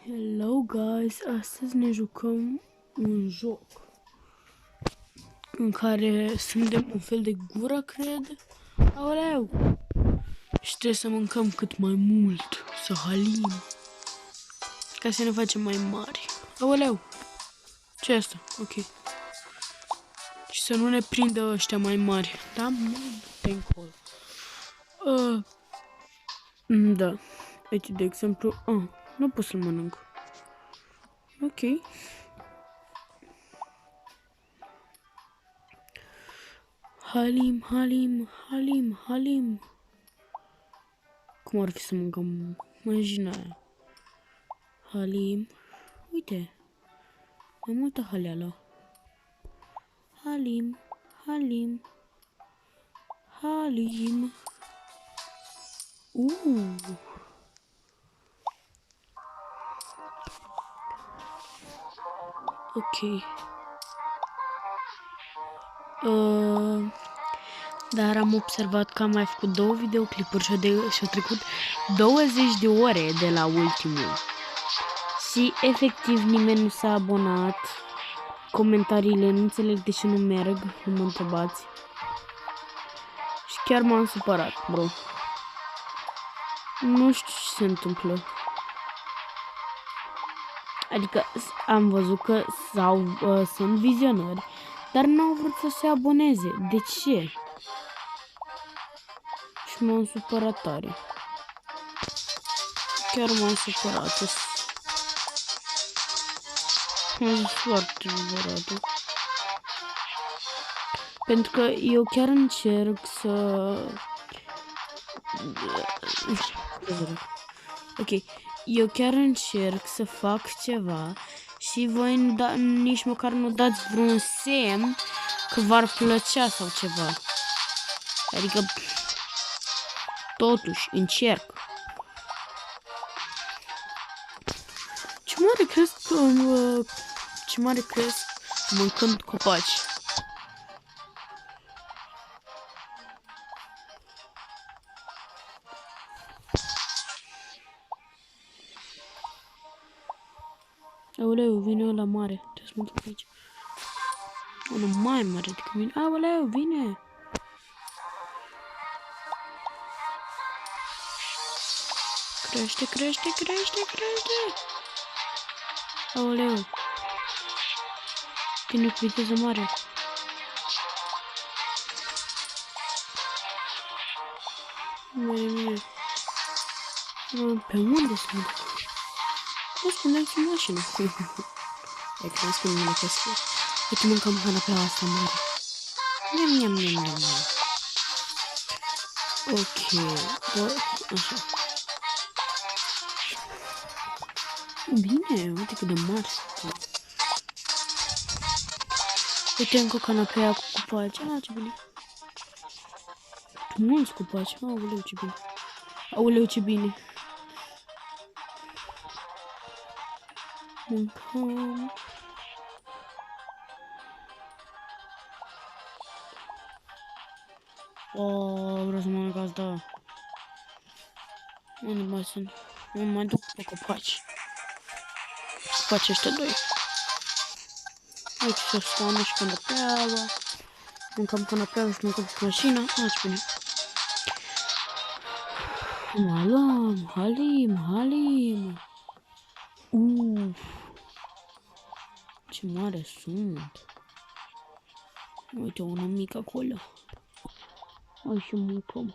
Hello guys, astăzi ne jucăm un joc în care suntem un fel de gură, cred. Aoleu! Și trebuie să mâncăm cât mai mult, să halim, ca să ne facem mai mari. Aoleu! Ce-i asta? Ok. Și să nu ne prindă ăștia mai mari. Da, mă, încolo. Da. Uite, de exemplu, nu pot să-l mănânc. Ok. Halim, halim, halim, halim. Cum ar fi să mâncăm măjina aia? Halim. Uite. Mai multă haleală. Halim, halim, halim. Ok. Dar am observat că am mai făcut 2 videoclipuri și au trecut 20 de ore de la ultimul. Și efectiv nimeni nu s-a abonat. Comentariile nu înțeleg de ce nu merg, nu mă întrebați. Și chiar m-am supărat, bro. Nu știu ce se întâmplă. Adică am văzut că sunt vizionări, dar n-au vrut să se aboneze. De ce? Și m-am supărat tare. Chiar m-am supărat. M-am zis foarte supărat. Pentru că eu chiar încerc să... Ok. Eu chiar încerc să fac ceva și voi nici măcar nu dați vreun semn că v-ar plăcea sau ceva. Adică, totuși, încerc. Ce mare cresc mâncând copaci. Aoleu, vine ăla mare. Trebuie să mă duc aici. Unul mai mare decât mine. Aoleu, vine! Crește, crește, crește, crește! Aoleu! Vine cu viteză mare. Măi. Pe unde să mă duc? O spuneam și mașină. Hai că mă spune mine că spune. Uite, mâncăm canapeaua asta mare. Niam. Ok. Bă, așa. Bine, uite cât de mari sunt. Uite încă canapea cu copaci. Ce bine. Mulți copaci. Aoleu, ce bine. Aoleu, ce bine. Mâncăm. Vreau să mănânc asta. Unde mai sunt? Nu mai duc pe copaci. Copaci ăștia 2. Aici să stană și canapeaua. Mâncăm canapeaua și mâncăm și mașina. Ce bine. Halim. Ce mare sunt. Uite, una mică acolo. Hai și mâncăm.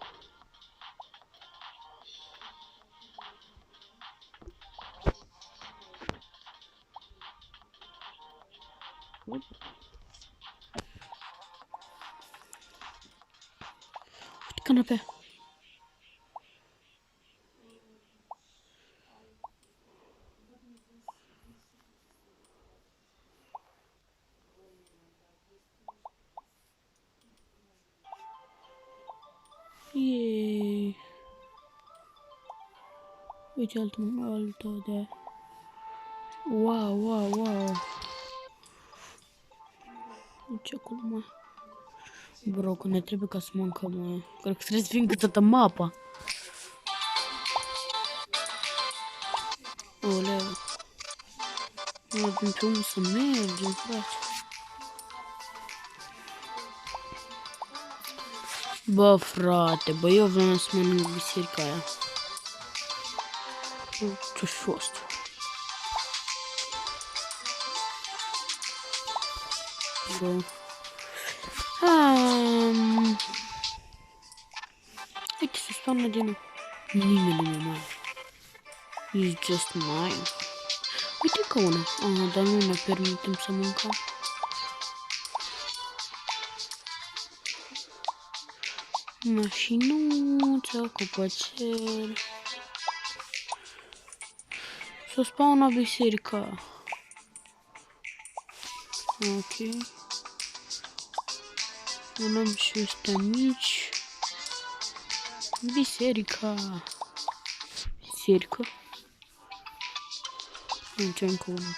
Uite canapea. Uite altă de... Wow. Ce acolo, mă? Bro, că ne trebuie ca să mâncăm, mă. Cred că trebuie să fim cât toată mapa. Oleu. Nu avem pe unde să mergem, frate. Bă, frate, bă, eu vreau să mănânc biserica aia. Ce-a fost? Bă. Uite, se spawnă din nou. Nimeni nu e mai. It's just mine. Uite că una. Ah, dar nu ne permitem să mâncăm. Mașinuță cu pățel. S-o spawnă biserica. Ok. Luăm și ăstea mici. Biserica. Biserică. Aici încă una.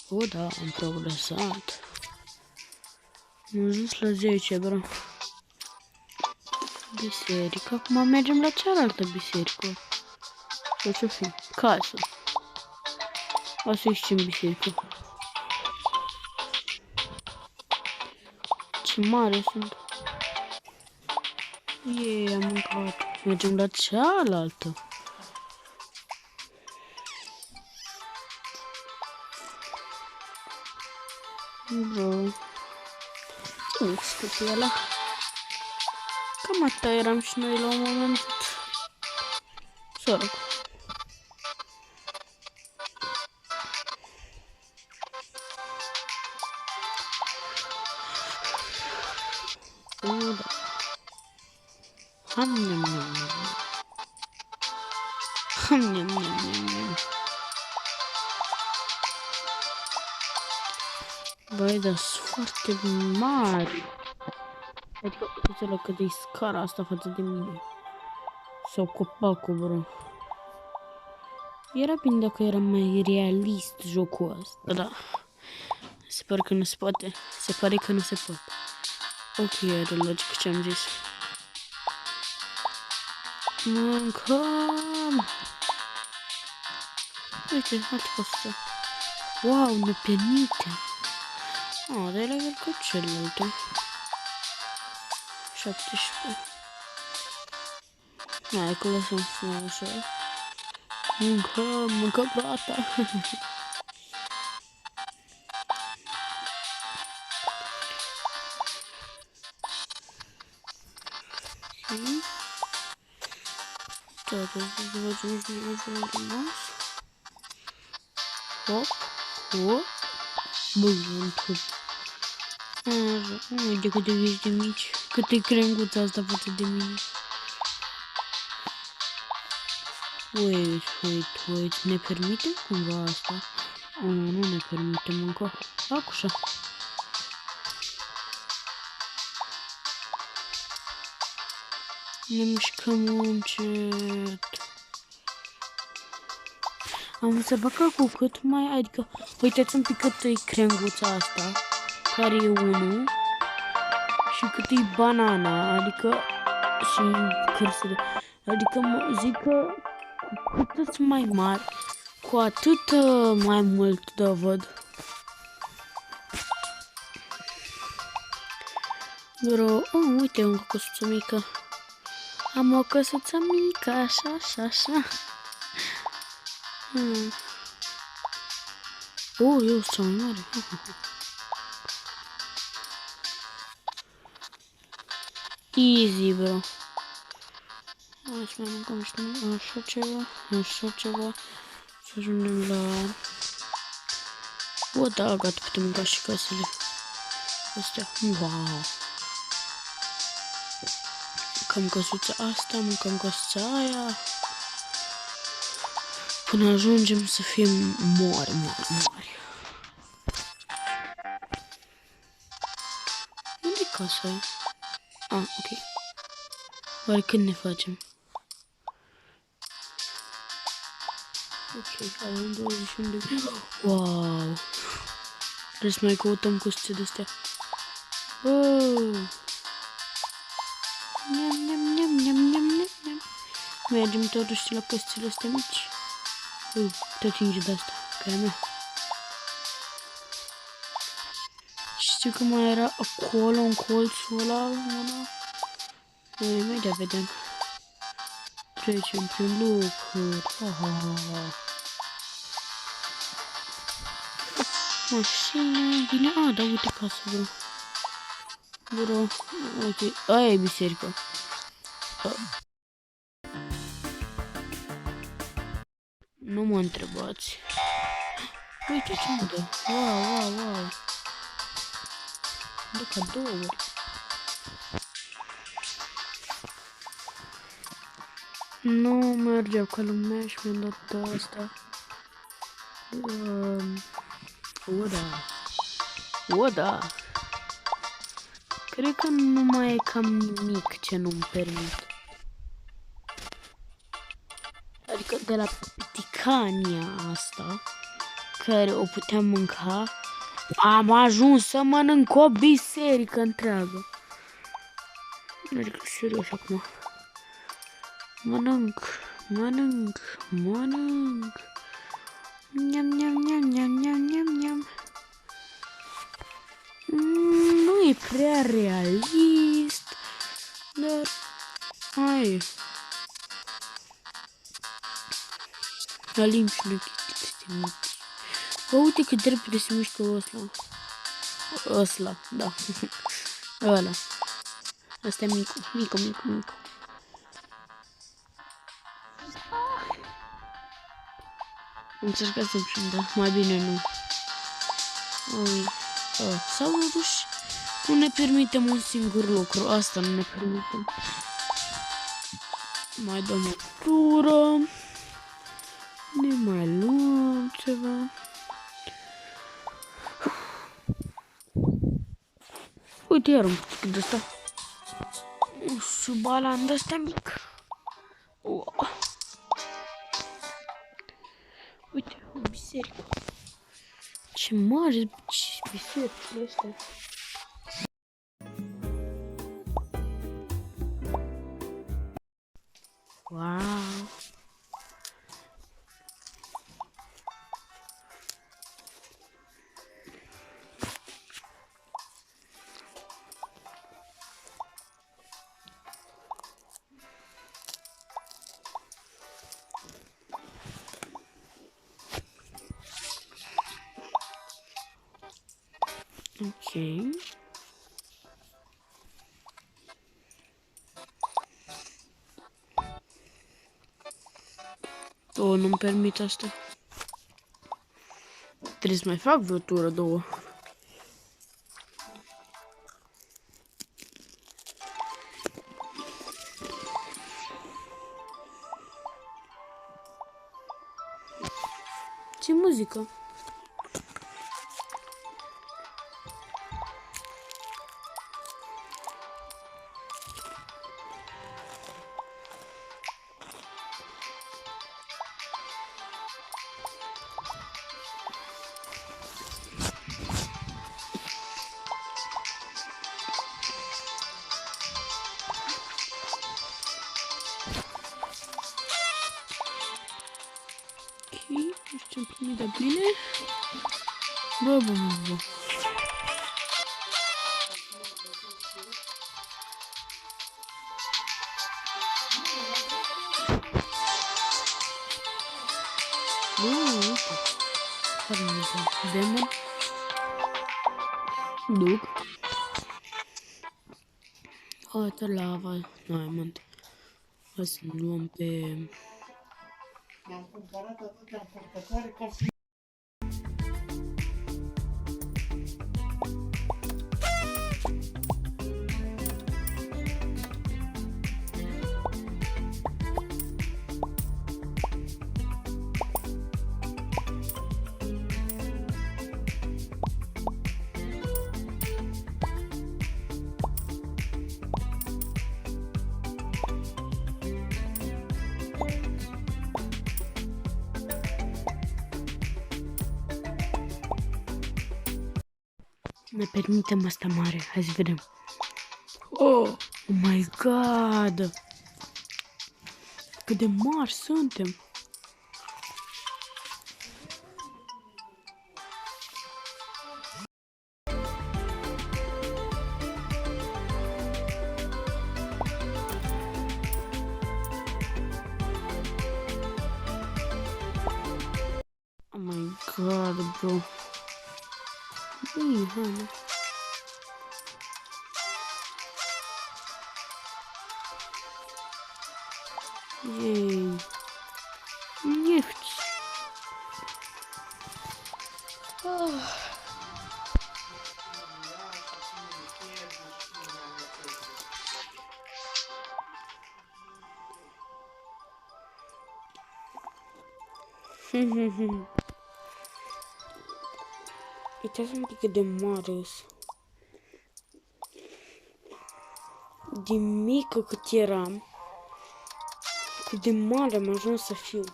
O, da, am progresat. Am ajuns la 10, bro. Biserică. Acum mergem la cealaltă biserică. Sau ce-o fi? Casă. O să ieșim biserică. Ce mare sunt. Am mâncat. Mergem la cealaltă. Bro. Nu știu pe ăla. Cam atâta eram și noi la un moment dat. Sărac. Da. Ham nem nem nem. Ham nem nem nem nem. Băi, dar sunt foarte mari. Adică, uite la cât e scara asta față de mine. Sau copacul, bro. Era bine dacă era mai realist jocul ăsta, da. Se pare că nu se poate. Se pare că nu se poate. Ok, are logic ce am zis. Mâncăm! Uite, alte păsări. Wow, ne permite. Ah, dar e la fel ca celelalte. 17. Hai că lăsăm să așa. Mâncăm plata. Toate să facem și noi rămas. Hop, hop. Băi, într-o. Așa, uite câte vieți de mici. Câte crenguța asta față de mine. Wait, ne permite cumva asta? Nu ne permitem încă. Așa. Ne mișcăm încet. Am observat că cu cât mai, adică, uitați un pic cât e crenguța asta, care e 1, și cât e banana, adică, și cărsele. Adică zic că cu cât sunt mai mari, cu atât mai mult de văd. Bro, uite, o căsuță mică. Am o căsuță mică, așa. Eu sunt cea mai mare. Easy, bro. Hai să mai mâncăm și noi așa ceva. Să ajungem la... Da, gata, putem mânca și casele astea. Wow. Mâncăm căsuța asta, mâncăm căsuța aia. Până ajungem să fim mari. Unde-i casa aia? Ok. Oare când ne facem? Ok, avem 21 de... Wow! Trebuie să mai căutăm căsuțe de-astea. Niam. Mergem totuși la căsuțele astea mici. Te atinge de-asta, ca a mea. Știu că mai era acolo, în colțul ăla, una. Imediat vedem. Trecem prin lucruri. Mașină, bine, da, uite casă, bro. Ok, aia e biserica. Nu mă întrebați. Uite ce mă dă. Wow. Dă cadouri. Nu mergeau ca lumea și mi-am dat asta. Da. Cred că nu mai e cam nimic ce nu-mi permit. Adică de la piticania asta, care o puteam mânca, am ajuns să mănânc o biserică întreagă. Adică serios acum. Mănânc. Niam. Nu e prea realist, dar hai. La limbi și nu chestii mici. Bă, uite cât de repede se mișcă ăsla, da. Ăla. Asta e micu. Încercat să-mi știu, da, mai bine nu. Sau totuși nu ne permitem un singur lucru, asta nu ne permitem. Mai dăm o tură. Ne mai luăm ceva. Uite iar un pic de asta. Un șubalan de ăsta mic. Uite, o biserică. Ce mare bisericile astea. Wow. Ok. Nu-mi permit asta. Trebuie să mai fac vreo tură, două. Ce muzică? Nu știu ce-am primit de bine. Bă. Uite. Demon. Duc. Altă lava. Diamond. Hai să luăm pe... Mi-am cumpărat atâtea încărcătoare ca și... Ne permitem asta mare. Hai să vedem. Oh my god! Cât de mari suntem! God, bro. Ih, Hana. Ei. Nichts. Oh. Uitați un pic cât de mare -s. De mică cât eram, cât de mare am ajuns să fiu.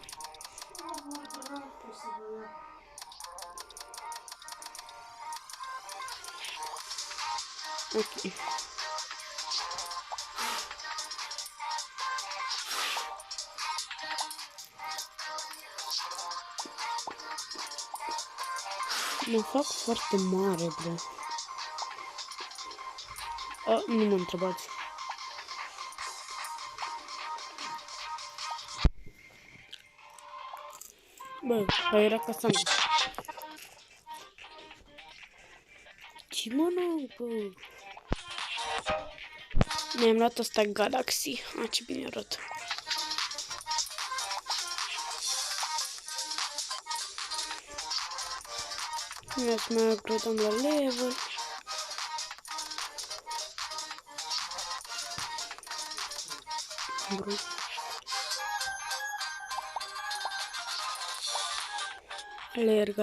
Ok. Mă fac foarte mare, bro. Nu mă întrebați. Bă, aia era casa mea. Ce mănânc, bă? Mi-am luat asta Galaxy. Ce bine arată. Ia să mai upgradăm la level. Bro. Alerg.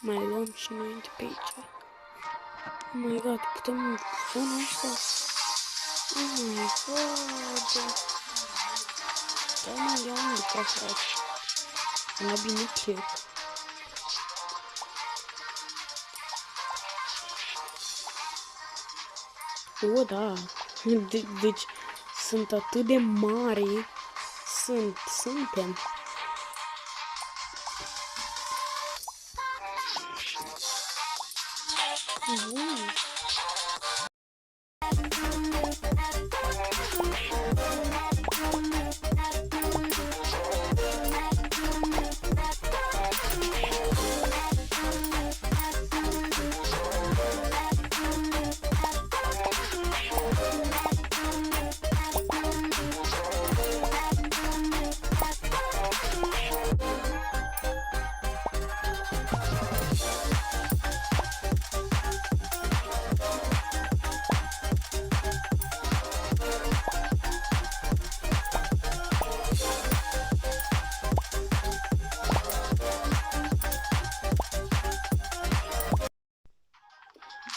Mai luăm și noi de pe aici. Oh my god, putem în zona asta? Oh my god. Da, mă, ia unde ca frate. La bine plec. O, da. Deci sunt atât de mari. Suntem.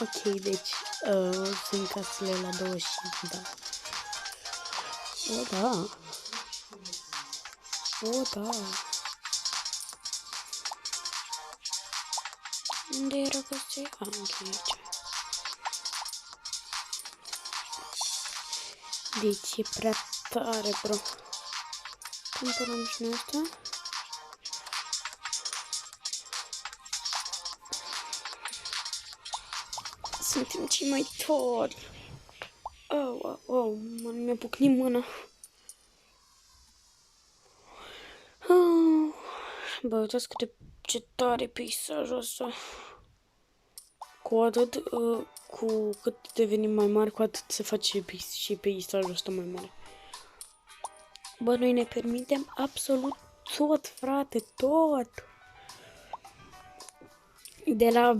Ok, deci sunt casele la 25, da. O, da. O, da. Unde era casele? Aici. Deci e prea tare, bro. Cumpărăm și noi asta. Suntem cei mai tari. Oh, mi-a pucnit mâna. Bă, uitați ce tare peisajul ăsta. Cu cât devenim mai mari, cu atât se face și peisajul ăsta mai mare. Bă, noi ne permitem absolut tot, frate, tot. De la...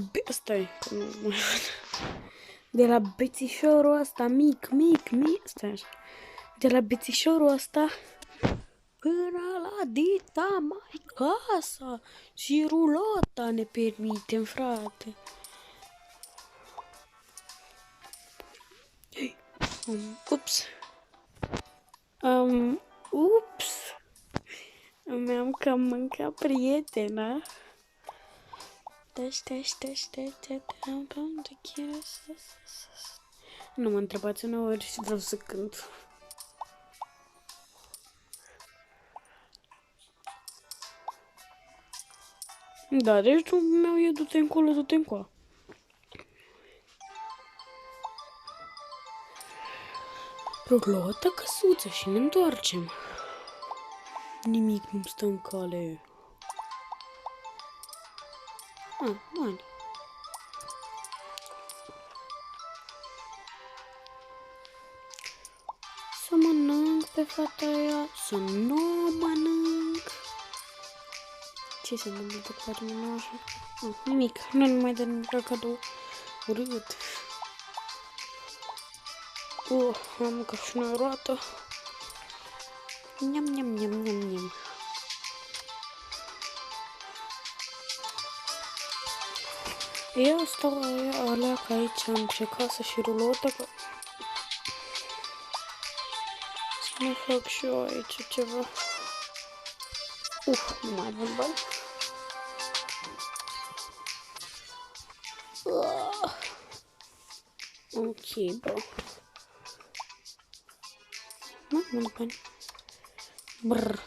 De la bețișorul ăsta mic, stai așa. De la bețișorul ăsta până la dita mai casa și rulota ne permitem, frate. Ups. Mi-am cam mâncat prietena. Nu mă întrebați uneori și vreau să cânt. Da, deci drumul meu e du-te încolo, du-te încoa. Luăm o căsuță și ne întoarcem. Nimic nu stă în cale. Bani. Să mănânc pe fata aia, să nu mănânc. Ce se întâmplă cu pagina noastră? Nimic, nu mai dă nimic cadou. Urât. Am ca și una roată. Niam, niam, niam, niam, niam. Eu stau alea că aici între casă și rulotă. Să ne fac și eu aici ceva. Nu mai avem bani. Ok, bă. Nu avem bani. Brrr.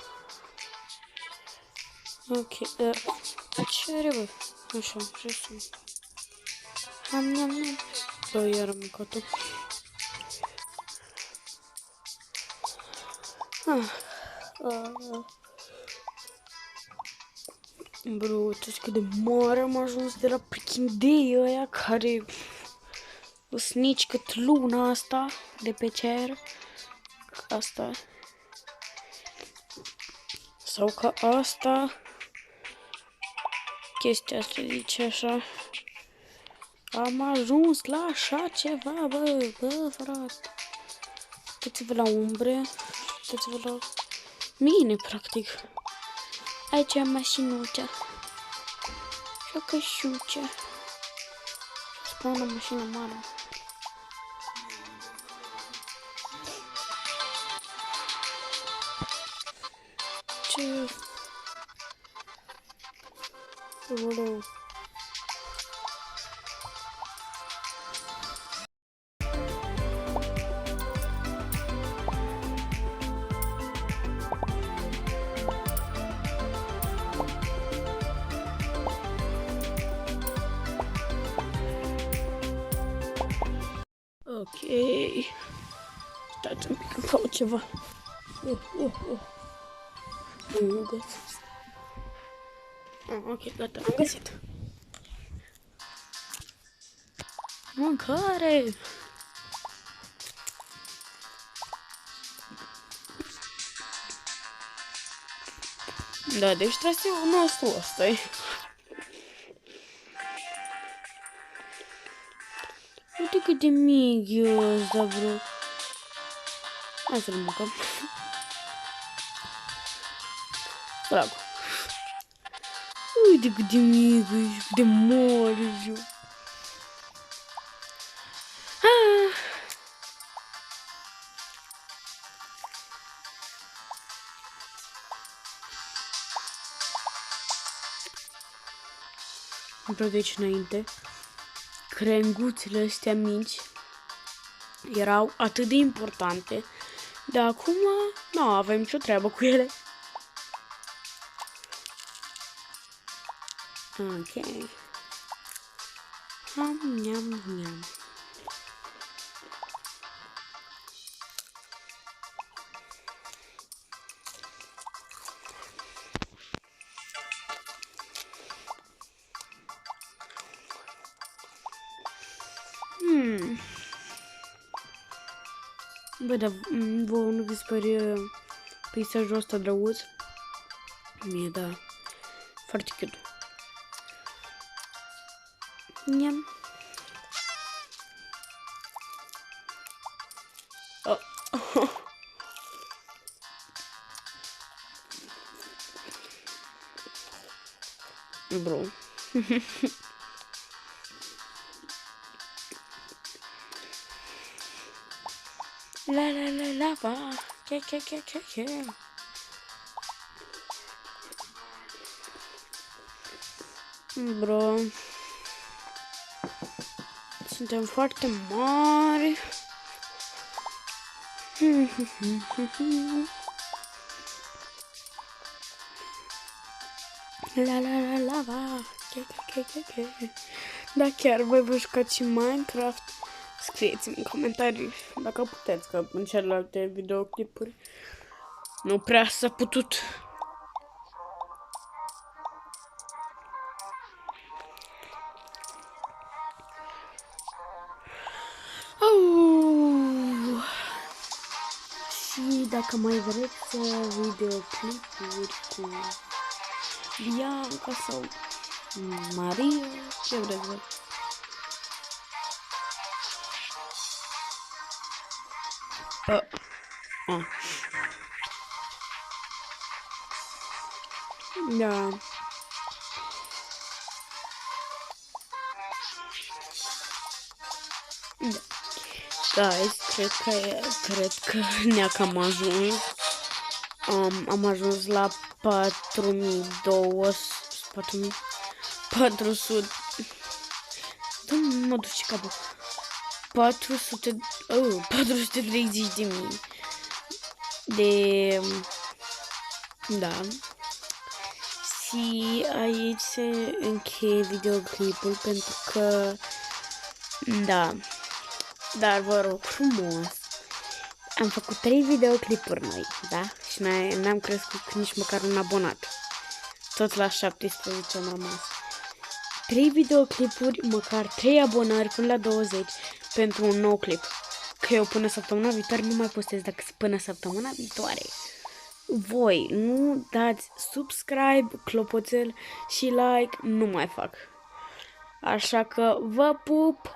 Ok, ce are, bă? Așa, ce sunt? Am. Bă, iar am mâncat-o. Bro, uitați cât de mare am ajuns de la prichindeii ăia care snici cât luna asta de pe cer. Asta. Sau ca asta. Chestia asta zice așa. Am ajuns la așa ceva, bă, frate. Uitați-vă la umbre. Uitați-vă la mine, practic. Aici am mașinuța. Și o cășuță. Spune o mașină mare. Ce? Uleu. Ok. Stați un pic, îmi caut ceva. Nu găsesc. Ok, gata, am găsit. Mâncare! Da, deci traseul nostru ăsta e. Uite cât de mic e ăsta, bro. Hai să-l mâncăm. Dragă. Uite cât de mic e și cât de mare e. Vreau de aici înainte. Crenguțele astea mici erau atât de importante, dar acum nu avem nicio treabă cu ele. Ok. Niam. Bă, dar vouă nu vi se pare peisajul ăsta drăguț? Mie, da. Foarte cute. Niam. Bro. La, ke. Bro. Suntem foarte mari. La la la la va. Da, chiar voi vă jucați și Minecraft? Scrieți-mi în comentarii dacă puteți, că în celelalte videoclipuri nu prea s-a putut. Și dacă mai vreți videoclipuri cu Bianca sau Maria, ce vreți voi? Da. Guys, cred că ne-a cam ajuns. Am ajuns la 4400. Mă duce capul. 430.000 de... Da. Și aici se încheie videoclipul pentru că... Da. Dar vă rog frumos, am făcut 3 videoclipuri noi, da? Și n-am crescut nici măcar un abonat. Tot la 17 am rămas. 3 videoclipuri, măcar 3 abonări până la 20 pentru un nou clip. Că eu până săptămâna viitoare nu mai postez, dacă până săptămâna viitoare voi nu dați subscribe, clopoțel și like, nu mai fac. Așa că vă pup!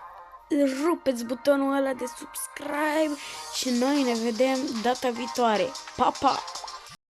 Rupeți butonul ăla de subscribe și noi ne vedem data viitoare. Pa, pa!